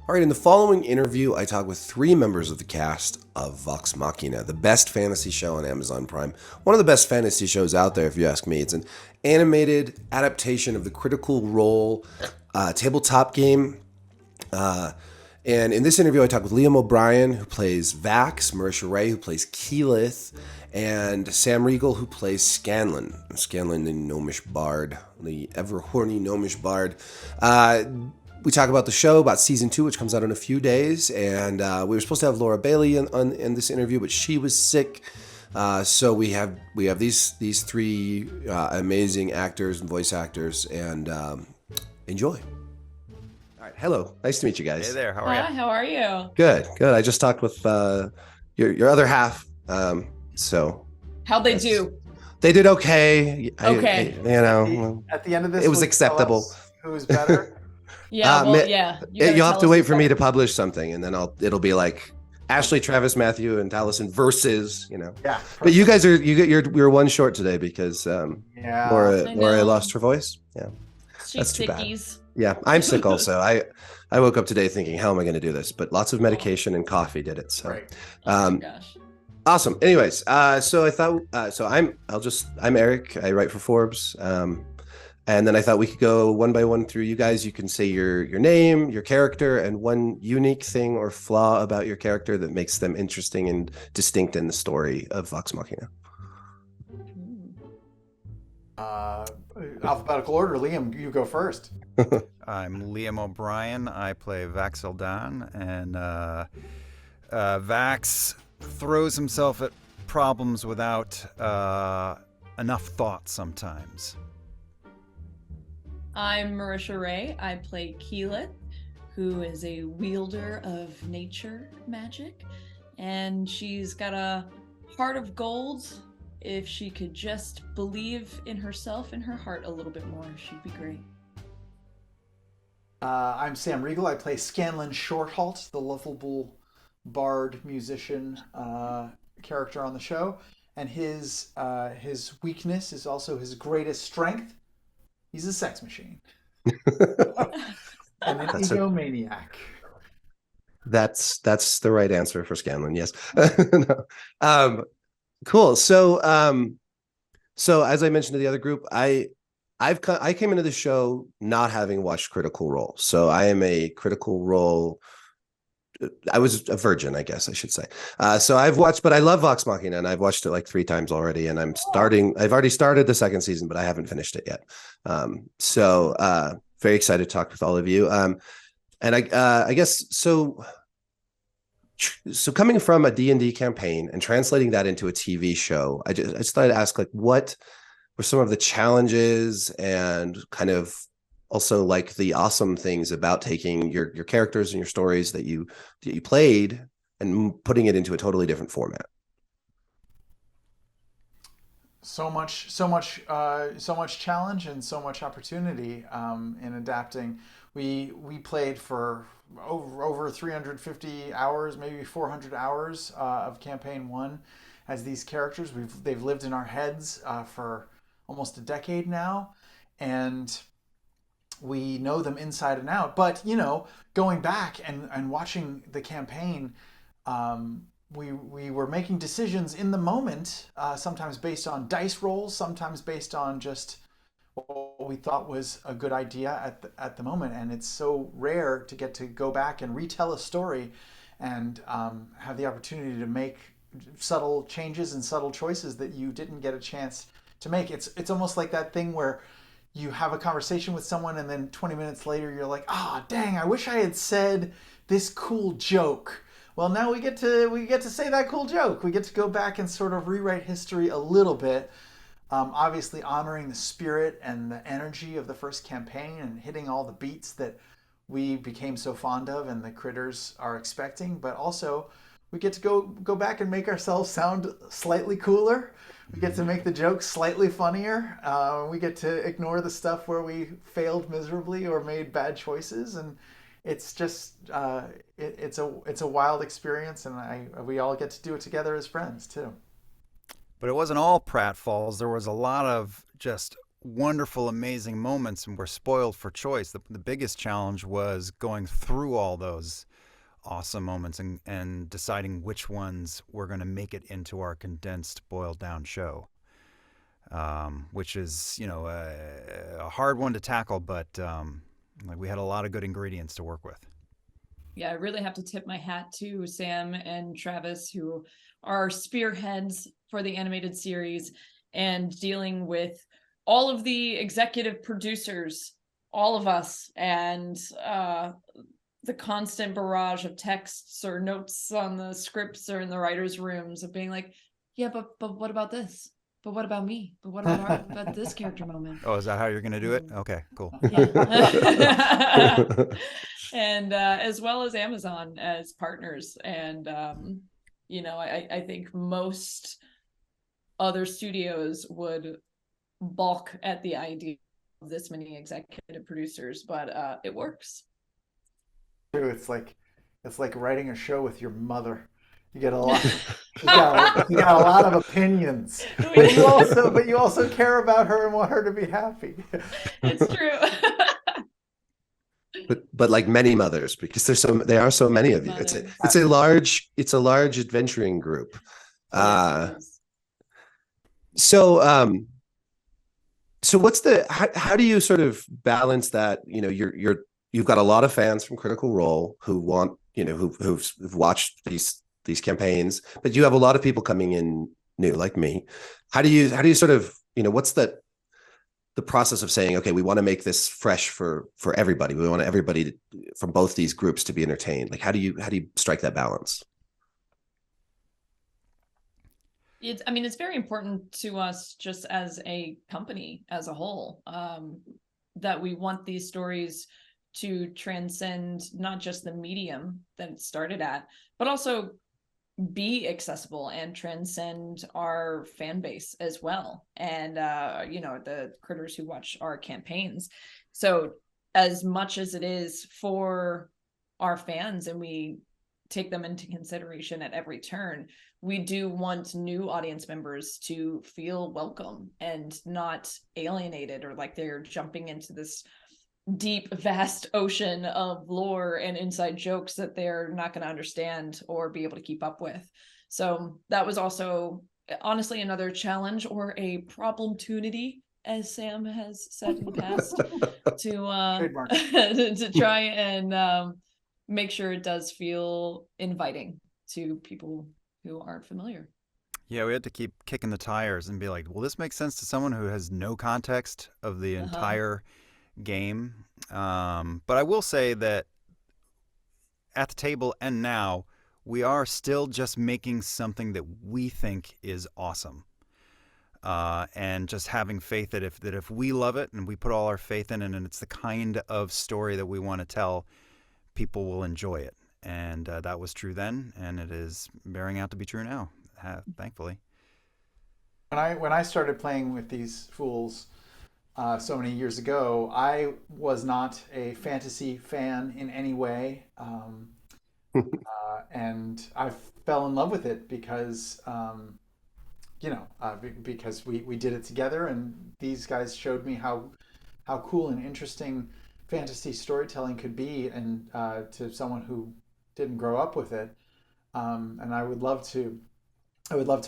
All right, in the following interview, I talk with three members of the cast of Vox Machina, the best fantasy show on Amazon Prime. One of the best fantasy shows out there, if you ask me. It's an animated adaptation of the Critical Role tabletop game. Uh, and in this interview, I talk with Liam O'Brien, who plays Vax, Marisha Ray, who plays Keyleth, and Sam Riegel, who plays Scanlan. Scanlan, the gnomish bard, the ever horny gnomish bard. We talk about the show, about season 2, which comes out in a few days, and we were supposed to have Laura Bailey in this interview, but she was sick. So we have these three amazing actors and voice actors, and enjoy. All right, hello, nice to meet you guys. Hey there, how are Hi, you? how are you? Good. I just talked with your other half, so How'd they do? they did okay. Okay. At the end of this, it was will you tell acceptable. us who's better? Yeah, you'll gotta have tell to us wait who's for me better. to publish something, and then it'll be like Ashley, Travis, Matthew, and Allison versus, Yeah. But you guys you're one short today because Yeah. Laura I know. lost her voice. Yeah, She's that's too bad. sickies. Yeah, I'm sick also. I woke up today thinking, how am I going to do this? But lots of medication and coffee did it. So Right. Oh my gosh. awesome. Anyways, so I thought I'm Eric. I write for Forbes. And then I thought we could go one by one through you guys. You can say your name, your character, and one unique thing or flaw about your character that makes them interesting and distinct in the story of Vox Machina. Alphabetical order. Liam, you go first. I'm Liam O'Brien. I play Vax Eldan, and Vax throws himself at problems without enough thought sometimes. I'm Marisha Ray. I play Keyleth, who is a wielder of nature magic, and she's got a heart of gold. If she could just believe in herself and her heart a little bit more, she'd be great. I'm Sam Riegel. I play Scanlan Shorthalt, the lovable bard musician character on the show, and his weakness is also his greatest strength. He's a sex machine and an egomaniac. That's the right answer for Scanlan. Yes. No. Cool. So as I mentioned to the other group, I came into the show not having watched Critical Role. So I am a Critical Role. I was a virgin, I guess I should say. So I've watched, but I love Vox Machina, and I've watched it like 3 times already. And I've already started the second season, but I haven't finished it yet. Very excited to talk with all of you. And I guess so. So coming from a D&D campaign and translating that into a TV show, I just thought I'd ask, like, what were some of the challenges and kind of also like the awesome things about taking your characters and your stories that you played and putting it into a totally different format? So much challenge and so much opportunity in adapting. We played for over 350 hours, maybe 400 hours of campaign 1 as these characters. They've lived in our heads for almost a decade now, and we know them inside and out. But going back and watching the campaign, we were making decisions in the moment, sometimes based on dice rolls, sometimes based on just what we thought was a good idea at the moment. And it's so rare to get to go back and retell a story and have the opportunity to make subtle changes and subtle choices that you didn't get a chance to make. It's almost like that thing where you have a conversation with someone and then 20 minutes later you're like, dang, I wish I had said this cool joke. Well, now we get to say that cool joke. We get to go back and sort of rewrite history a little bit. Obviously honoring the spirit and the energy of the first campaign and hitting all the beats that we became so fond of and the critters are expecting. But also we get to go back and make ourselves sound slightly cooler. We get to make the jokes slightly funnier. We get to ignore the stuff where we failed miserably or made bad choices, and it's just it's a wild experience, and we all get to do it together as friends too. But it wasn't all pratfalls. There was a lot of just wonderful, amazing moments, and we're spoiled for choice. The biggest challenge was going through all those awesome moments and deciding which ones were going to make it into our condensed, boiled down show, which is, a hard one to tackle, but like we had a lot of good ingredients to work with. Yeah, I really have to tip my hat to Sam and Travis, who are spearheads for the animated series and dealing with all of the executive producers, all of us, and the constant barrage of texts or notes on the scripts or in the writers' rooms of being like, yeah, but what about this? But what about me? But what about about this character moment? Oh, is that how you're going to do it? Okay, cool. Yeah. And as well as Amazon as partners. And I think most other studios would balk at the idea of this many executive producers, but it works. True. It's like writing a show with your mother. You get a lot. She's got a lot of opinions, but you also care about her and want her to be happy. It's true. but like many mothers, because there are so many Many of you. It's a mothers. it's a large adventuring group. Yes, it Uh, is. so what's how do you sort of balance that? You've got a lot of fans from Critical Role who want, who've watched these campaigns, but you have a lot of people coming in new, like me. How do you sort of, what's the process of saying, okay, we want to make this fresh for everybody. We want everybody from both these groups to be entertained. Like, how do you strike that balance? It's very important to us just as a company as a whole, that we want these stories to transcend not just the medium that it started at, but also be accessible and transcend our fan base as well. And, the critters who watch our campaigns. So as much as it is for our fans and we take them into consideration at every turn, we do want new audience members to feel welcome and not alienated or like they're jumping into this deep, vast ocean of lore and inside jokes that they're not going to understand or be able to keep up with. So that was also honestly another challenge or a problem-tunity, as Sam has said in the past, to Trademark. to try and make sure it does feel inviting to people who aren't familiar. Yeah, we had to keep kicking the tires and be like, "Will this make sense to someone who has no context of the Uh-huh. entire game?" But I will say that at the table and now, we are still just making something that we think is awesome. And just having faith that if we love it and we put all our faith in it and it's the kind of story that we want to tell, people will enjoy it. And that was true then, and it is bearing out to be true now, thankfully. When I started playing with these fools so many years ago, I was not a fantasy fan in any way, and I fell in love with it because because we did it together, and these guys showed me how cool and interesting fantasy storytelling could be, and to someone who didn't grow up with it, and I would love to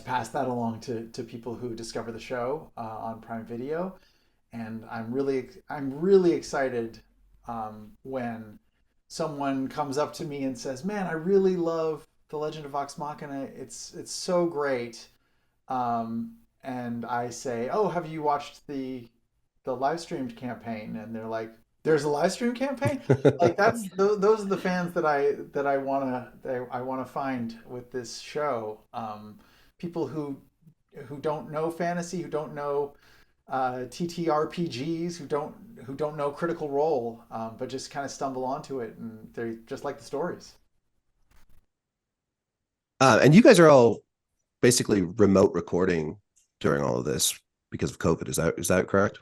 pass that along to people who discover the show on Prime Video, and I'm really excited when someone comes up to me and says, "Man, I really love The Legend of Vox Machina. It's so great." And I say, "Oh, have you watched the live streamed campaign?" And they're like, "There's a live stream campaign?" Like those are the fans that I wanna find with this show. People who don't know fantasy, who don't know TTRPGs, who don't know Critical Role, but just kind of stumble onto it, and they just like the stories. And you guys are all basically remote recording during all of this because of COVID. Is that correct?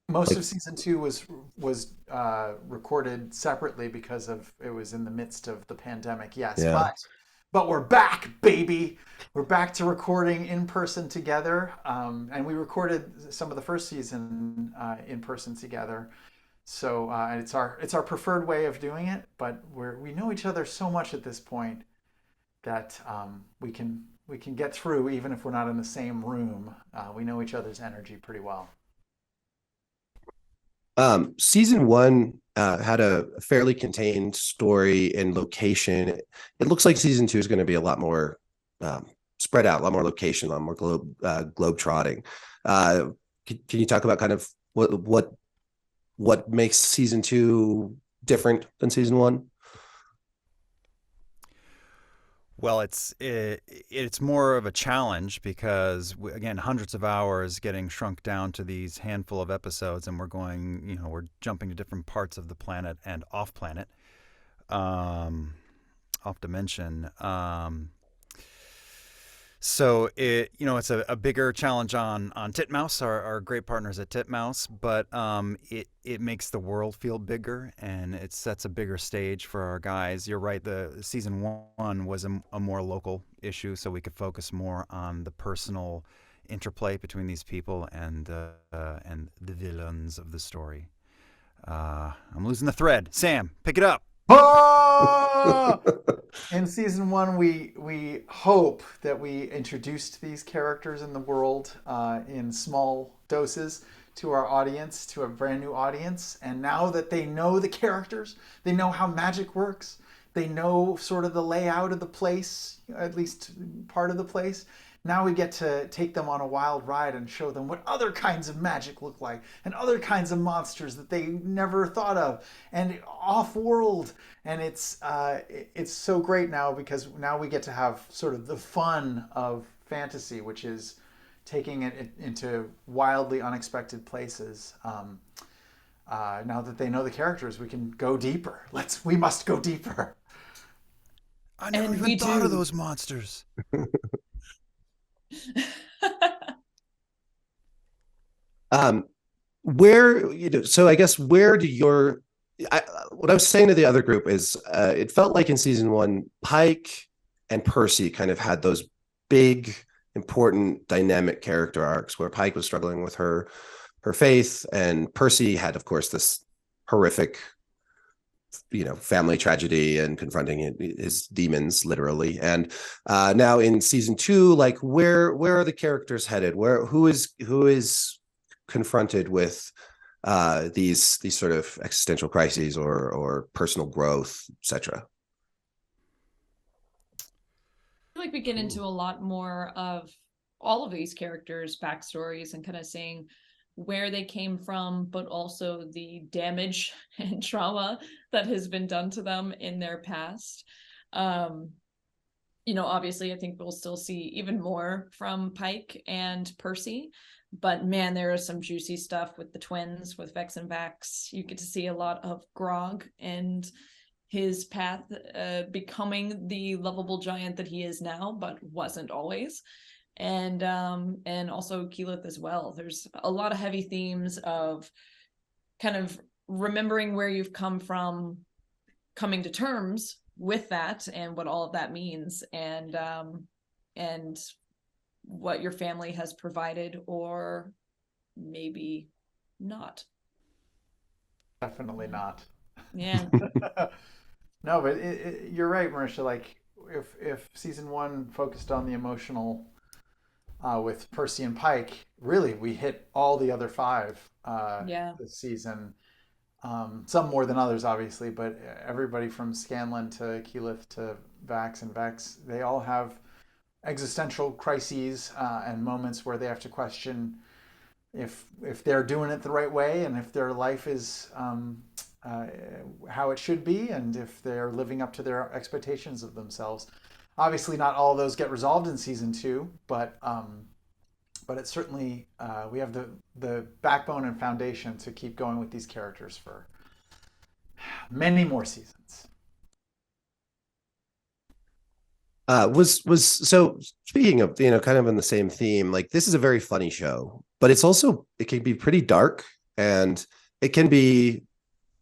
Most Like, of season two was recorded separately because of it was in the midst of the pandemic. Yes, yeah. but but we're back, baby. We're back to recording in person together, and we recorded some of the first season in person together. So it's our preferred way of doing it, but we know each other so much at this point that we can get through even if we're not in the same room. We know each other's energy pretty well. Season one had a fairly contained story and location. It looks like season two is going to be a lot more spread out, a lot more location, a lot more globe trotting. Can you talk about kind of what makes season two different than season one? Well, it's more of a challenge because again, hundreds of hours getting shrunk down to these handful of episodes, and we're jumping to different parts of the planet and off planet, off dimension. So it's a bigger challenge on Titmouse, our great partners at Titmouse, but it makes the world feel bigger and it sets a bigger stage for our guys. You're right. The season one was a more local issue, so we could focus more on the personal interplay between these people and the villains of the story. I'm losing the thread. Sam, pick it up. Oh! In season one, we hope that we introduced these characters in the world in small doses to our audience, to a brand new audience. And now that they know the characters, they know how magic works, they know sort of the layout of the place, at least part of the place. Now we get to take them on a wild ride and show them what other kinds of magic look like and other kinds of monsters that they never thought of and off-world. And it's so great now because now we get to have sort of the fun of fantasy, which is taking it into wildly unexpected places. Now that they know the characters, we can go deeper. We must go deeper. I never even thought of those monsters. So I guess where do what I was saying to the other group is it felt like in season one, Pike and Percy kind of had those big, important, dynamic character arcs where Pike was struggling with her faith, and Percy had, of course, this horrific family tragedy and confronting his demons literally. And now in season two, like where are the characters headed? Who is confronted with these sort of existential crises or personal growth, etc.? I feel like we get into a lot more of all of these characters' backstories and kind of seeing where they came from, but also the damage and trauma that has been done to them in their past. Obviously, I think we'll still see even more from Pike and Percy, but man, there is some juicy stuff with the twins, with Vex and Vax. You get to see a lot of Grog and his path becoming the lovable giant that he is now, but wasn't always. And also Keyleth as well. There's a lot of heavy themes of kind of remembering where you've come from, coming to terms with that and what all of that means, and what your family has provided or maybe not. Definitely not. Yeah. No, but you're right, Marisha. Like if season one focused on the emotional with Percy and Pike, really we hit all the other five this season. Some more than others, obviously, but everybody from Scanlan to Keyleth to Vax and Vex, they all have existential crises and moments where they have to question if they're doing it the right way and if their life is how it should be and if they're living up to their expectations of themselves. Obviously, not all of those get resolved in season two, but it's certainly we have the backbone and foundation to keep going with these characters for many more seasons. So speaking of kind of in the same theme, like this is a very funny show, but it can be pretty dark and it can be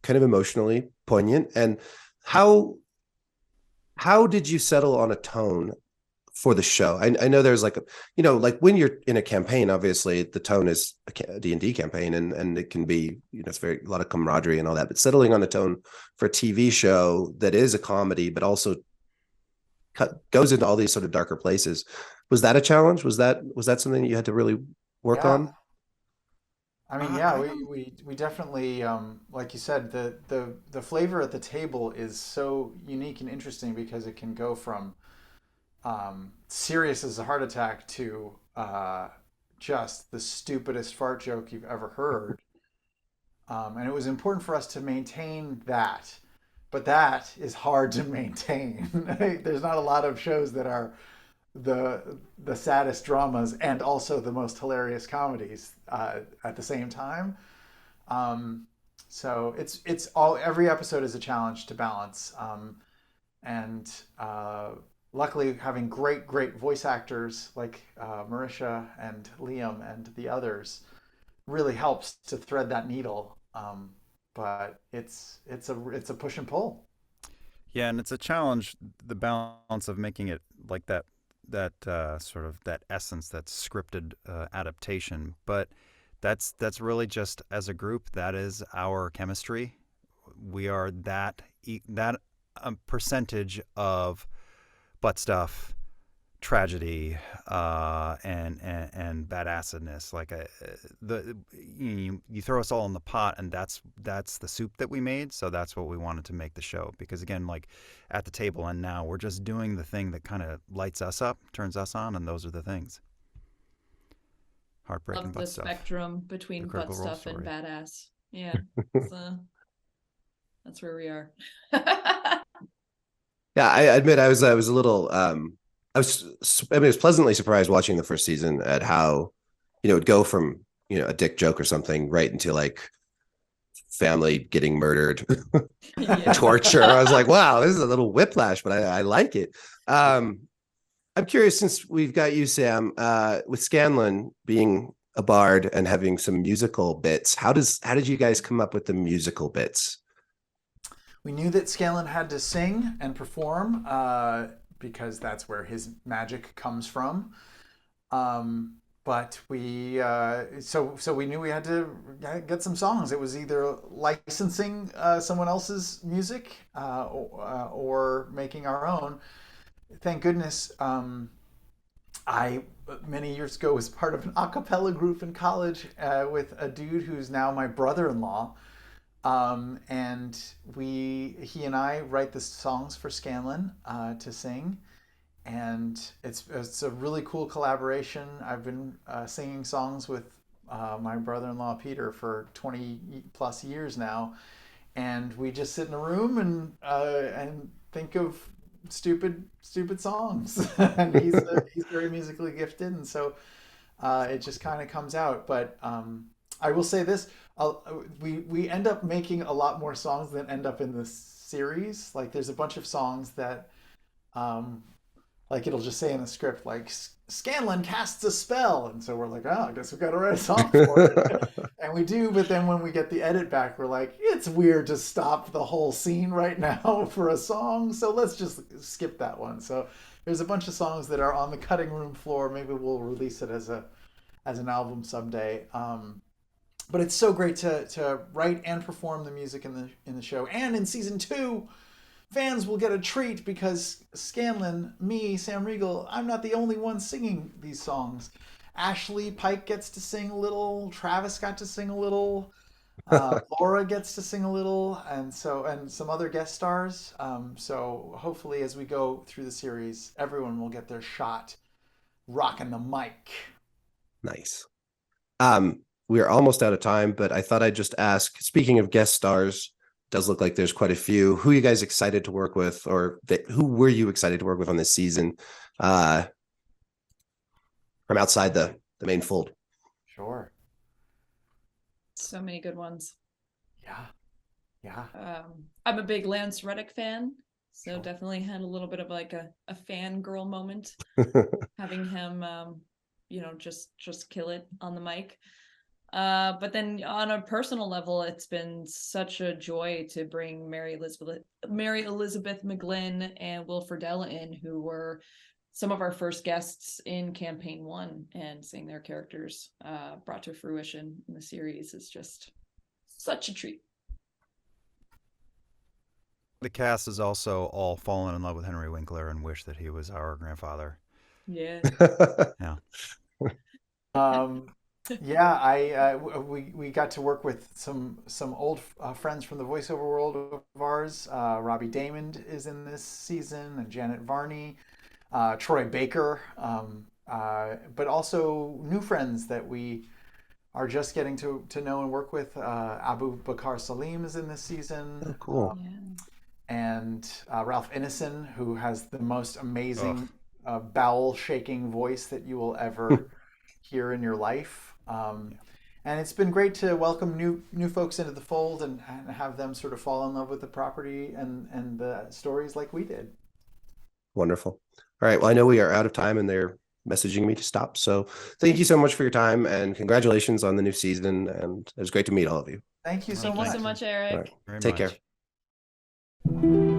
kind of emotionally poignant. And how How did you settle on a tone for the show? I know there's like, like when you're in a campaign, obviously the tone is a D&D campaign, and it can be, it's very a lot of camaraderie and all that, but settling on a tone for a TV show that is a comedy, but also goes into all these sort of darker places. Was that a challenge? Was that something that you had to really work Yeah. on? I mean, yeah, I we definitely, like you said, the flavor at the table is so unique and interesting because it can go from serious as a heart attack to just the stupidest fart joke you've ever heard. And it was important for us to maintain that, but that is hard to maintain. There's not a lot of shows that are the saddest dramas and also the most hilarious comedies at the same time. Um, so it's all every episode is a challenge to balance, and luckily having great voice actors like Marisha and Liam and the others really helps to thread that needle. But it's a push and pull. Yeah, and it's a challenge, the balance of making it like that sort of that essence, that scripted adaptation. But that's really just as a group. That is our chemistry. We are that percentage of butt stuff, tragedy, and badassedness. Like you throw us all in the pot, and that's the soup that we made. So that's what we wanted to make the show. Because again, like at the table and now, we're just doing the thing that kind of lights us up, turns us on, and those are the things. Heartbreaking Love the butt stuff. spectrum The between butt Critical Role stuff and story. badass. Yeah. So that's where we are. Yeah, I admit I was a little I was pleasantly surprised watching the first season at how, it'd go from, a dick joke or something right into like family getting murdered, Yeah. torture. I was like, wow, this is a little whiplash, but I like it. Um, I'm curious, since we've got you, Sam, with Scanlan being a bard and having some musical bits, how did you guys come up with the musical bits? We knew that Scanlan had to sing and perform because that's where his magic comes from. Um, but so we knew we had to get some songs. It was either licensing someone else's music or making our own. Thank goodness, I many years ago was part of an a cappella group in college with a dude who's now my brother-in-law. And he and I write the songs for Scanlan to sing, and it's a really cool collaboration. I've been singing songs with my brother-in-law Peter for 20 plus years now, and we just sit in a room and think of stupid songs. And he's very musically gifted, and so it just kind of comes out. But I will say this: we end up making a lot more songs than end up in the series. Like there's a bunch of songs that um, like it'll just say in the script like Scanlan casts a spell, and so we're like, oh, I guess we've got to write a song for it, and we do. But then when we get the edit back, we're like, it's weird to stop the whole scene right now for a song, so let's just skip that one. So there's a bunch of songs that are on the cutting room floor. Maybe we'll release it as an album someday. But it's so great to write and perform the music in the show, and in season 2 fans will get a treat because Scanlan, me, Sam Riegel, I'm not the only one singing these songs. Ashley Pike gets to sing a little. Travis got to sing a little. Laura gets to sing a little, and some other guest stars. So hopefully, as we go through the series, everyone will get their shot rocking the mic. Nice. We are almost out of time, but I thought I'd just ask, speaking of guest stars, does look like there's quite a few. Who are you guys excited to work with, or who were you excited to work with on this season from outside the main fold? Sure. So many good ones. Yeah. Yeah. I'm a big Lance Reddick fan, so Sure. definitely had a little bit of like a fangirl moment having him, just kill it on the mic. But then on a personal level, it's been such a joy to bring Mary Elizabeth McGlynn and Will Friedle in, who were some of our first guests in campaign 1, and seeing their characters brought to fruition in the series is just such a treat. The cast has also all fallen in love with Henry Winkler and wish that he was our grandfather. Yeah. Yeah. Yeah, we got to work with some old friends from the voiceover world of ours. Robbie Damon is in this season, and Janet Varney, Troy Baker, but also new friends that we are just getting to know and work with. Abu Bakar Salim is in this season. Oh, cool. And Ralph Ineson, who has the most amazing bowel-shaking voice that you will ever hear in your life. And it's been great to welcome new folks into the fold and have them sort of fall in love with the property and the stories like we did. Wonderful. All right. Well, I know we are out of time and they're messaging me to stop. So thank you so much for your time and congratulations on the new season. And it was great to meet all of you. Thank you so Thank much. you so much, Eric. All right. Very Take much. care.